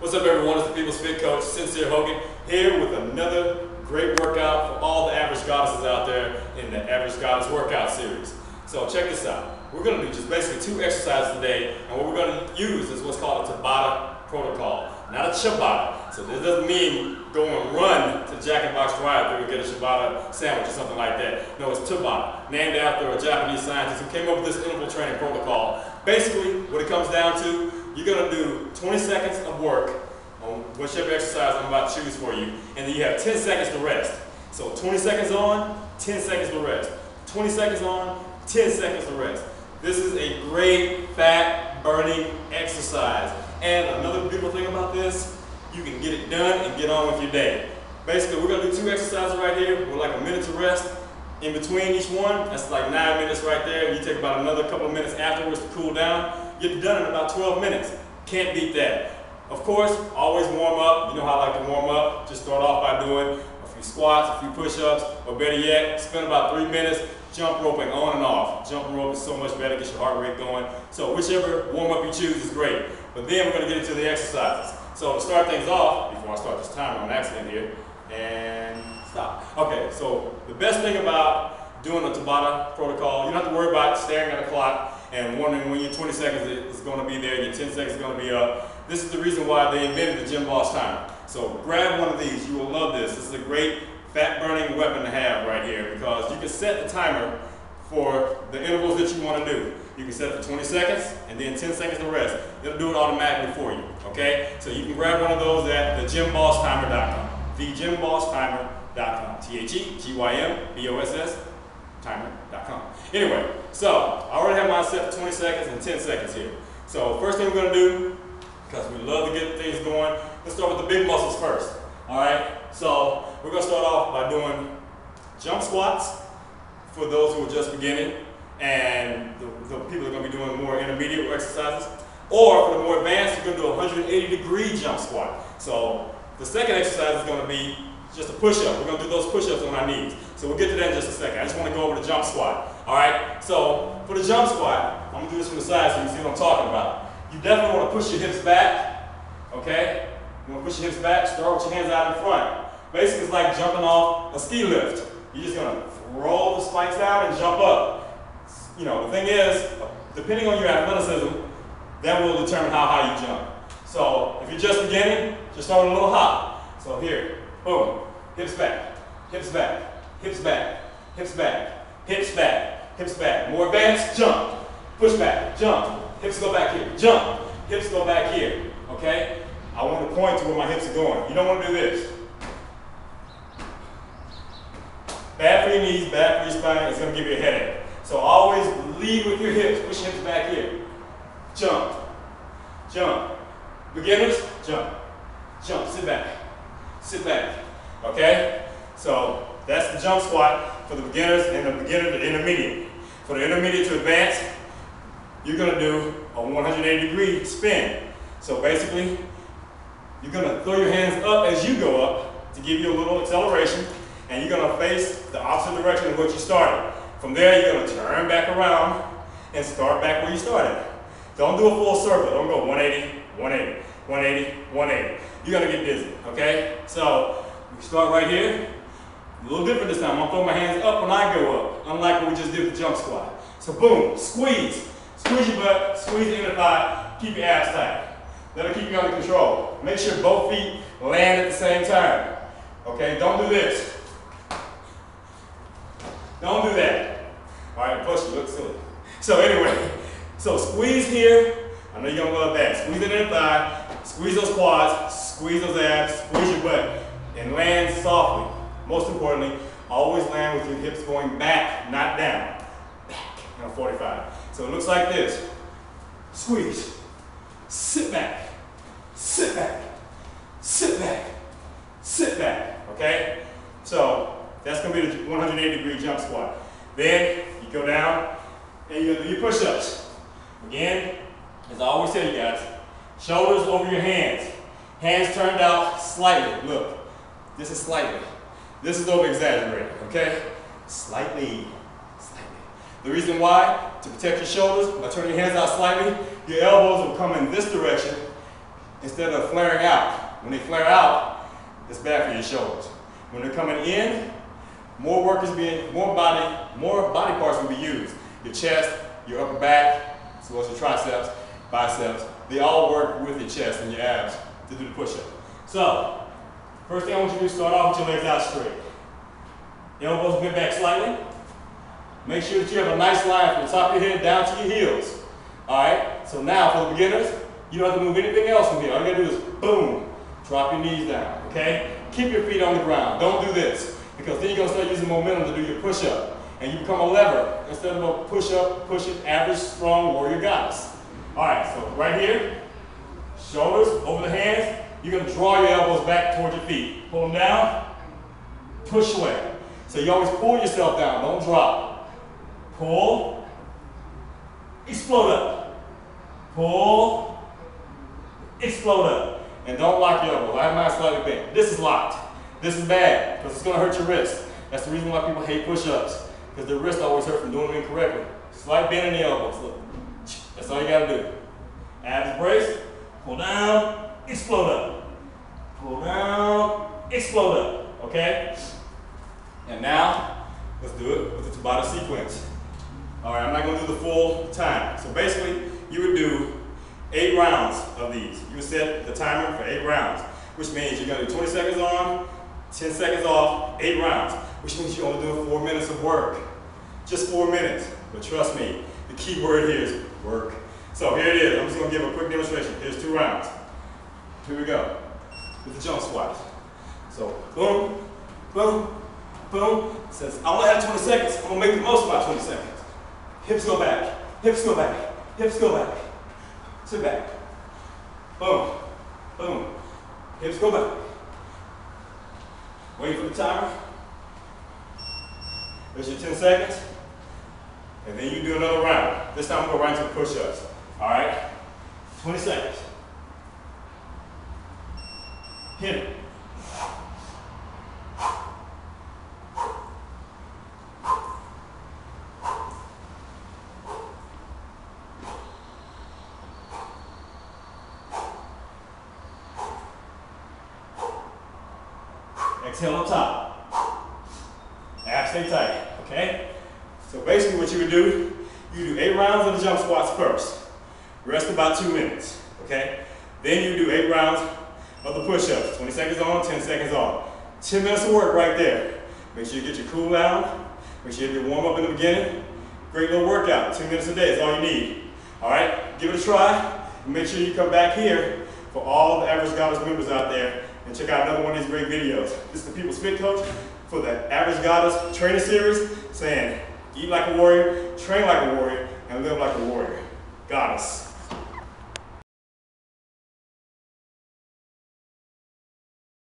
What's up, everyone? It's the People's Fit Coach, Sincere Hogan, here with another great workout for all the average goddesses out there in the Average Goddess Workout Series. So check this out. We're going to do just basically 2 exercises today, and what we're going to use is what's called a Tabata protocol, not a ciabatta. So this doesn't mean go and run to Jack in the Box drive-thru and get a ciabatta sandwich or something like that. No, it's Tabata, named after a Japanese scientist who came up with this interval training protocol. Basically, what it comes down to, you're going to do 20 seconds of work on whichever exercise I'm about to choose for you, and then you have 10 seconds to rest. So 20 seconds on, 10 seconds to rest. 20 seconds on, 10 seconds to rest. This is a great fat burning exercise. And another beautiful thing about this, you can get it done and get on with your day. Basically, we're going to do 2 exercises right here with like a minute to rest in between each one. That's like 9 minutes right there. You take about another couple of minutes afterwards to cool down. Get done in about 12 minutes. Can't beat that. Of course, always warm up. You know how I like to warm up. Just start off by doing a few squats, a few push-ups, or better yet, spend about 3 minutes jump roping on and off. Jumping rope is so much better, gets your heart rate going. So whichever warm-up you choose is great. But then we're going to get into the exercises. So to start things off, before I start this timer on accident here, and stop. Okay, so the best thing about doing the Tabata protocol, you don't have to worry about staring at a clock and wondering when your 20 seconds is going to be there, your 10 seconds is going to be up. This is the reason why they invented the Gym Boss timer. So grab one of these, you will love this. This is a great fat burning weapon to have right here because you can set the timer for the intervals that you want to do. You can set it for 20 seconds and then 10 seconds to rest. It'll do it automatically for you, okay? So you can grab one of those at thegymbossTimer.com. thegymbossTimer.com. THEGYMBOSS timer.com. Anyway, so I already have mine set for 20 seconds and 10 seconds here. So first thing we're going to do, because we love to get things going, let's start with the big muscles first. Alright, so we're going to start off by doing jump squats for those who are just beginning, and the people are going to be doing more intermediate exercises. Or for the more advanced, you're going to do a 180-degree jump squat. So the second exercise is going to be just a push-up. We're going to do those push-ups on our knees. So we'll get to that in just a second. I just want to go over the jump squat. Alright, so for the jump squat, I'm going to do this from the side so you can see what I'm talking about. You definitely want to push your hips back, okay? You want to push your hips back, start with your hands out in front. Basically, it's like jumping off a ski lift. You're just going to roll the spikes down and jump up. You know, the thing is, depending on your athleticism, that will determine how high you jump. So if you're just beginning, just start with a little hop. So here, boom, hips back, hips back, hips back, hips back, hips back, hips back. More advanced, jump, push back, jump, hips go back here, jump, hips go back here, okay? I want to point to where my hips are going. You don't want to do this. Bad for your knees, bad for your spine, it's going to give you a headache. So always lead with your hips, push your hips back here. Jump, jump. Beginners, jump, jump, sit back, okay? So that's the jump squat for the beginners and the beginner to intermediate. For the intermediate to advanced, you're going to do a 180-degree spin. So basically, you're going to throw your hands up as you go up to give you a little acceleration, and you're going to face the opposite direction of what you started. From there, you're going to turn back around and start back where you started. Don't do a full circle. Don't go 180, 180, 180, 180. You're going to get dizzy, okay? So we start right here. A little different this time. I'm going to throw my hands up when I go up, unlike what we just did with the jump squat. So boom, squeeze. Squeeze your butt, squeeze the inner thigh, keep your abs tight. That'll keep you under control. Make sure both feet land at the same time. Okay, don't do this. Don't do that. All right, plus you look silly. So anyway, so squeeze here. I know you're gonna love that. Squeeze the inner thigh, squeeze those quads, squeeze those abs, squeeze your butt, and land softly. Most importantly, always land with your hips going back, not down. Back in a 45. So it looks like this. Squeeze. Sit back. Sit back. Sit back. Sit back. Okay? So that's going to be the 180-degree jump squat. Then you go down and you do your push-ups. Again, as I always tell you guys, shoulders over your hands. Hands turned out slightly. Look, this is slightly. This is over-exaggerated, okay? Slightly. The reason why, to protect your shoulders, by turning your hands out slightly, your elbows will come in this direction instead of flaring out. When they flare out, it's bad for your shoulders. When they're coming in, more body parts will be used. Your chest, your upper back, as well as your triceps, biceps. They all work with your chest and your abs to do the push-up. So, first thing I want you to do is start off with your legs out straight. Elbows bent back slightly. Make sure that you have a nice line from the top of your head down to your heels. Alright, so now for the beginners, you don't have to move anything else from here. All you gotta do is boom, drop your knees down, okay? Keep your feet on the ground. Don't do this, because then you're gonna start using momentum to do your push-up. And you become a lever instead of a push-up, push-it, average, strong warrior goddess. Alright, so right here, shoulders over the hands. You're gonna draw your elbows back towards your feet. Pull them down, push away. So you always pull yourself down, don't drop. Pull, explode up. Pull, explode up. And don't lock your elbows. I have mine slightly bent. This is locked. This is bad, because it's gonna hurt your wrist. That's the reason why people hate push-ups, because their wrist always hurt from doing them incorrectly. Slight bend in the elbows, look. That's all you gotta do. Abs brace, pull down, explode up. Pull down, explode up, okay? And now, let's do it with the Tabata sequence. All right, I'm not gonna do the full time. So basically, you would do 8 rounds of these. You would set the timer for 8 rounds, which means you're gonna do 20 seconds on, 10 seconds off, 8 rounds, which means you're only doing 4 minutes of work. Just 4 minutes, but trust me, the key word here is work. So here it is, I'm just gonna give a quick demonstration. Here's 2 rounds. Here we go, with the jump squats. So boom, boom, boom. Since I only have 20 seconds, I'm gonna make the most of my 20 seconds. Hips go back, hips go back, hips go back. Sit back. Boom, boom. Hips go back. Wait for the timer. There's your 10 seconds. And then you do another round. This time we'll go right into the push-ups. All right? 20 seconds. Hit it. Exhale up top. Abs stay tight, okay? So basically what you would do, you do 8 rounds of the jump squats first. Rest about 2 minutes, okay? Then you do 8 rounds of the push-ups. 20 seconds on, 10 seconds off. 10 minutes of work right there. Make sure you get your cool down. Make sure you have your warm up in the beginning. Great little workout, 2 minutes a day is all you need. All right, give it a try. And make sure you come back here for all the Average Goddess members out there and check out another one of these great videos. This is the People's Fit Coach for the Average Goddess training series, saying eat like a warrior, train like a warrior, and live like a warrior. Goddess.